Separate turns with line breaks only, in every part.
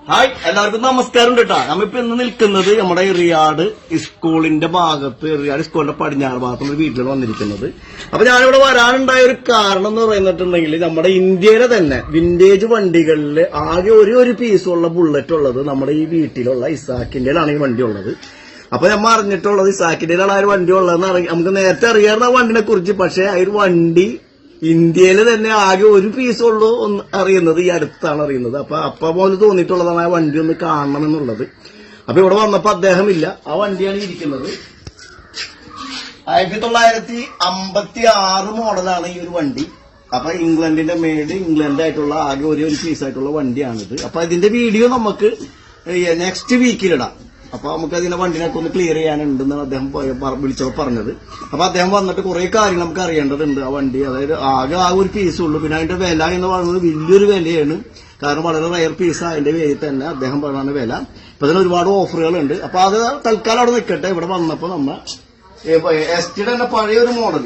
Hi, എല്ലാവർക്കും നമസ്കാരം കേട്ടാ. നമ്മിപ്പോ ഇന്ന് നിൽക്കുന്നത് നമ്മുടെ റിയാഡ് സ്കൂളിന്റെ ഭാഗത്ത്, റിയാഡ് സ്കൂളിന്റെ പടിഞ്ഞാറ് ഭാഗത്തുള്ള വീട്ടിലാണ് വന്നിരിക്കുന്നത്. അപ്പൊ ഞാനിവിടെ വരാനുണ്ടായ ഒരു കാരണം എന്ന് പറയുന്നിട്ടുണ്ടെങ്കിൽ, നമ്മുടെ ഇന്ത്യയിലെ തന്നെ വിന്റേജ് വണ്ടികളിൽ ആകെ ഒരു പീസുള്ള ബുള്ളറ്റ് ഉള്ളത് നമ്മുടെ ഈ വീട്ടിലുള്ള ഇസാക്കിന്റെയിലാണ് ഈ വണ്ടി ഉള്ളത്. അപ്പൊ നമ്മൾ അറിഞ്ഞിട്ടുള്ളത് ഇസാക്കിന്റെയിലാണ് ആ ഒരു വണ്ടി ഉള്ളതെന്ന് നമുക്ക് നേരത്തെ അറിയാറുണ്ട് ആ വണ്ടിനെ കുറിച്ച്. പക്ഷെ ആ ഒരു വണ്ടി ഇന്ത്യയിൽ തന്നെ ആകെ ഒരു പീസുള്ളൂ അറിയുന്നത് ഈ അടുത്താണ് അറിയുന്നത്. അപ്പൊ പോലെ തോന്നിയിട്ടുള്ളതാണ് ആ വണ്ടി ഒന്ന് കാണണം എന്നുള്ളത്. അപ്പൊ ഇവിടെ വന്നപ്പോ അദ്ദേഹം ഇല്ല. ആ വണ്ടിയാണ് ഇരിക്കുന്നത്. 1956 മോഡലാണ് ഈ ഒരു വണ്ടി. അപ്പൊ ഇംഗ്ലണ്ടിന്റെ മേഡ് ഇംഗ്ലണ്ടായിട്ടുള്ള ആകെ ഒരു പീസായിട്ടുള്ള വണ്ടിയാണിത്. അപ്പൊ ഇതിന്റെ വീഡിയോ നമുക്ക് നെക്സ്റ്റ് വീക്കിലിടാം. അപ്പൊ നമുക്ക് അതിന്റെ വണ്ടിനൊക്കെ ഒന്ന് ക്ലിയർ ചെയ്യാനുണ്ടെന്നാണ് അദ്ദേഹം വിളിച്ചപ്പോൾ പറഞ്ഞത്. അപ്പൊ അദ്ദേഹം വന്നിട്ട് കുറെ കാര്യങ്ങൾ നമുക്ക് അറിയേണ്ടതുണ്ട് ആ വണ്ടി. അതായത് ആകെ ആ ഒരു പീസുള്ളൂ. പിന്നെ അതിന്റെ വില എന്ന് പറയുന്നത് വലിയൊരു വിലയാണ്. കാരണം വളരെ റയർ പീസ് അതിന്റെ പേരിൽ തന്നെ അദ്ദേഹം പറഞ്ഞ വില. ഇപ്പൊ അതിന് ഒരുപാട് ഓഫറുകളുണ്ട്. അപ്പൊ അത് തൽക്കാലം അവിടെ നിൽക്കട്ടെ. ഇവിടെ വന്നപ്പോ നമ്മ എസ്റ്റിയുടെ തന്നെ പഴയൊരു മോഡൽ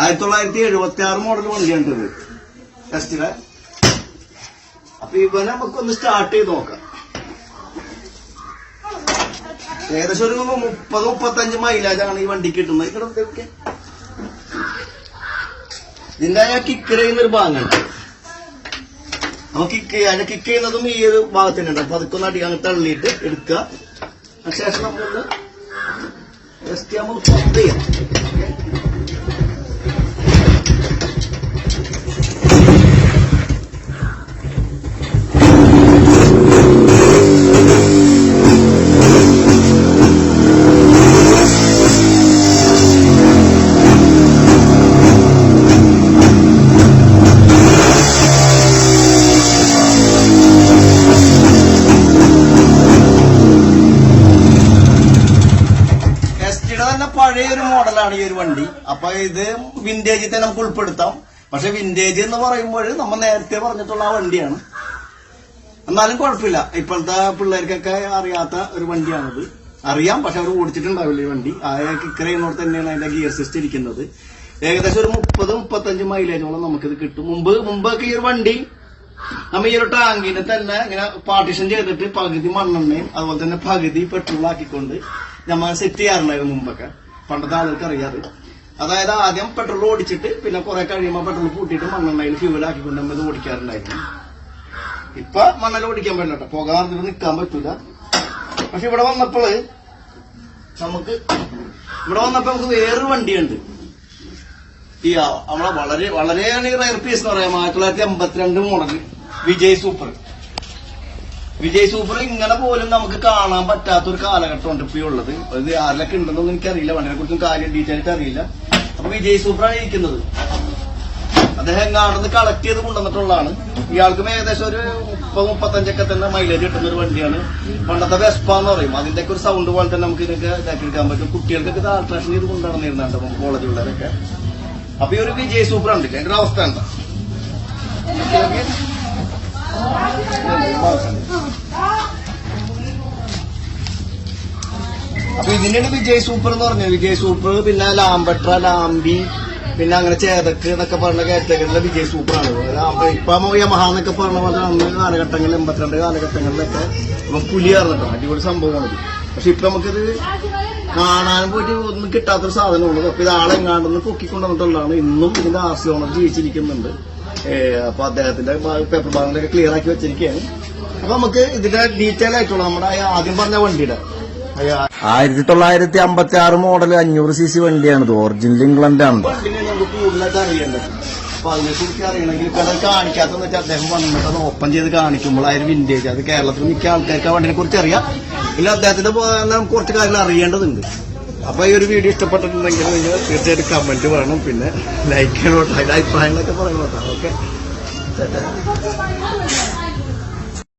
1976 മോഡൽ വണ്ടിയാണ് ഇത് എസ്റ്റിയുടെ. അപ്പൊ ഇവനെ നമുക്കൊന്ന് സ്റ്റാർട്ട് ചെയ്ത് നോക്കാം. ഏകദേശം ഒരു 30-35 മൈലേജാണ് ഈ വണ്ടി കിട്ടുന്നത്. ഇതിന്റെ കിക്ക് ചെയ്യുന്നൊരു ഭാഗമുണ്ട്. നമുക്ക് കിക്ക് ചെയ്യുന്നതും ഈ ഒരു ഭാഗത്തിനുണ്ട്. അപ്പൊ അതൊക്കെ ഒന്ന് അടിക്കാൻ തള്ളിയിട്ട് എടുക്കുക. അതിനുശേഷം നമ്മളൊന്ന് ജസ്റ്റ് നമ്മൾ പമ്പ് ചെയ്യാം. പഴയൊരു മോഡലാണ് ഈ ഒരു വണ്ടി. അപ്പൊ ഇത് വിന്റേജിൽ തന്നെ നമുക്ക് ഉൾപ്പെടുത്താം. പക്ഷെ വിന്റേജ് എന്ന് പറയുമ്പോൾ നമ്മൾ നേരത്തെ പറഞ്ഞിട്ടുള്ള ആ വണ്ടിയാണ്. എന്നാലും കുഴപ്പമില്ല. ഇപ്പോഴത്തെ പിള്ളേർക്കൊക്കെ അറിയാത്ത ഒരു വണ്ടിയാണിത്. അറിയാം, പക്ഷെ അവർ ഓടിച്ചിട്ടുണ്ടാവില്ല ഈ വണ്ടി. ആ കിക്കർ ചെയ്യുന്നോട് തന്നെയാണ് അതിന്റെ ഗിയർ സിസ്റ്റം ഇരിക്കുന്നത്. ഏകദേശം ഒരു 30-35 മൈലേജോളം നമുക്കിത് കിട്ടും. മുമ്പൊക്കെ ഈ ഒരു വണ്ടി നമ്മ ഈ ഒരു ടാങ്കിനെ തന്നെ ഇങ്ങനെ പാർട്ടീഷൻ ചെയ്തിട്ട് പകുതി മണ്ണെണ്ണയും അതുപോലെ തന്നെ പകുതി പെട്രോൾ ആക്കിക്കൊണ്ട് നമ്മൾ സെറ്റ് ചെയ്യാറുണ്ടായിരുന്നു മുമ്പൊക്കെ. പണ്ടത്തെ ആളുകൾക്ക് അറിയാതെ. അതായത് ആദ്യം പെട്രോൾ ഓടിച്ചിട്ട് പിന്നെ കുറെ കഴിയുമ്പോൾ പെട്രോൾ കൂട്ടിയിട്ട് മണ്ണെണ്ണയിൽ ഫ്യൂവൽ ആക്കിക്കൊണ്ട് നമ്മൾ ഇത് ഓടിക്കാറുണ്ടായിരുന്നു. ഇപ്പൊ മണ്ണെണ്ണ ഓടിക്കാൻ പറ്റില്ല കേട്ടോ. പുക നിറഞ്ഞിട്ട് നിൽക്കാൻ പറ്റൂല. പക്ഷെ ഇവിടെ വന്നപ്പോൾ നമുക്ക് വേറൊരു വണ്ടിയുണ്ട്. ഈ നമ്മളെ വളരെയാണ് ഈ റയർ പീസ് എന്ന് പറയാം. 1982 മോഡൽ വിജയ് സൂപ്പർ ഇങ്ങനെ പോലും നമുക്ക് കാണാൻ പറ്റാത്തൊരു കാലഘട്ടമുണ്ട് ഇപ്പൊ ഉള്ളത്. അത് ആരിലൊക്കെ ഉണ്ടെന്നൊന്നും എനിക്കറിയില്ല. വണ്ടിനെ കുറിച്ചും കാര്യം ഡീറ്റെയിൽ ആയിട്ട് അറിയില്ല. അപ്പൊ വിജയ് സൂപ്പറാണ് ഇരിക്കുന്നത്. അദ്ദേഹം എങ്ങാണ്ടെന്ന് കളക്ട് ചെയ്ത് കൊണ്ടുവന്നിട്ടുള്ളതാണ്. ഇയാൾക്കും ഏകദേശം ഒരു 30-35 തന്നെ മൈലേജ് കിട്ടുന്ന ഒരു വണ്ടിയാണ്. പണ്ടത്തെ വെസ്പ എന്ന് പറയും. അതിന്റെയൊക്കെ ഒരു സൗണ്ട് പോലെ തന്നെ നമുക്ക് ഇതിനൊക്കെ ഇതാക്കി എടുക്കാൻ പറ്റും. കുട്ടികൾക്കൊക്കെ ഇത് ആൾട്രേഷൻ ചെയ്ത് കൊണ്ടുവന്നിരുന്നുണ്ട് കോളേജുള്ളവരൊക്കെ. അപ്പൊ ഈ ഒരു വിജയ് സൂപ്പർ ഉണ്ടല്ലേ, അതിന്റെ അവസ്ഥ എന്താ? അപ്പൊ ഇതിന്റെയാണ് വിജയ് സൂപ്പർ എന്ന് പറഞ്ഞത്. വിജയ് സൂപ്പർ, പിന്നെ ലാംബട്ര, ലാംബി, പിന്നെ അങ്ങനെ ചേതക്ക് എന്നൊക്കെ പറഞ്ഞ കാറ്റഗറിയിലെ വിജയ് സൂപ്പറാണ്. ഇപ്പൊ യമഹ എന്നൊക്കെ പറഞ്ഞ പോലെ അന്ന് കാലഘട്ടങ്ങളിൽ 82 കാലഘട്ടങ്ങളിലൊക്കെ പുലിയാർന്നിട്ടോ അടിപൊളി സംഭവമാണിത്. പക്ഷെ ഇപ്പൊ നമുക്കിത് കാണാൻ പോയിട്ട് ഒന്നും കിട്ടാത്തൊരു സാധനമുള്ളത്. അപ്പൊ ഇത് ആളെങ്ങാണ്ടെന്ന് പൊക്കിക്കൊണ്ടുവന്നിട്ടുള്ളതാണ്. ഇന്നും ഇതിന്റെ ആർസി ഓണർ ജീവിച്ചിരിക്കുന്നുണ്ട്. അപ്പൊ അദ്ദേഹത്തിന്റെ പേപ്പർ ഭാഗങ്ങളൊക്കെ ക്ലിയർ ആക്കി വെച്ചിരിക്കുകയാണ്. അപ്പൊ നമുക്ക് ഇതിന്റെ ഡീറ്റെയിൽ ആയിട്ടുള്ള നമ്മുടെ ആദ്യം പറഞ്ഞ വണ്ടിയുടെ 1956 മോഡൽ 500 cc വണ്ടിയാണിത്. ഒറിജിനൽ ഇംഗ്ലണ്ടാണ്. വണ്ടിനെ നമുക്ക് കൂടുതലായിട്ട് അറിയേണ്ടത്. അപ്പൊ അതിനെക്കുറിച്ച് അറിയണമെങ്കിൽ ഇപ്പൊ അത് കാണിക്കാത്തെന്ന് വെച്ചാൽ അദ്ദേഹം വന്നിട്ട് അത് ഓപ്പൺ ചെയ്ത് കാണിക്കുമ്പോൾ ആ ഒരു വിന്റേജ്, അത് കേരളത്തിൽ മിക്ക ആൾക്കാർക്ക് ആ വണ്ടിനെ കുറിച്ച് അറിയാം. ഇല്ല അദ്ദേഹത്തിന്റെ നമുക്ക് കുറച്ച് കാര്യങ്ങൾ അറിയേണ്ടതുണ്ട്. അപ്പൊ ഈ ഒരു വീഡിയോ ഇഷ്ടപ്പെട്ടിട്ടുണ്ടെങ്കിൽ നിങ്ങൾ തീർച്ചയായിട്ടും കമന്റ് വേണം. പിന്നെ ലൈക്ക് ചെയ്യണോട്ടോ. അതിന്റെ അഭിപ്രായങ്ങളൊക്കെ പറയണോട്ടോ. ഓക്കെ.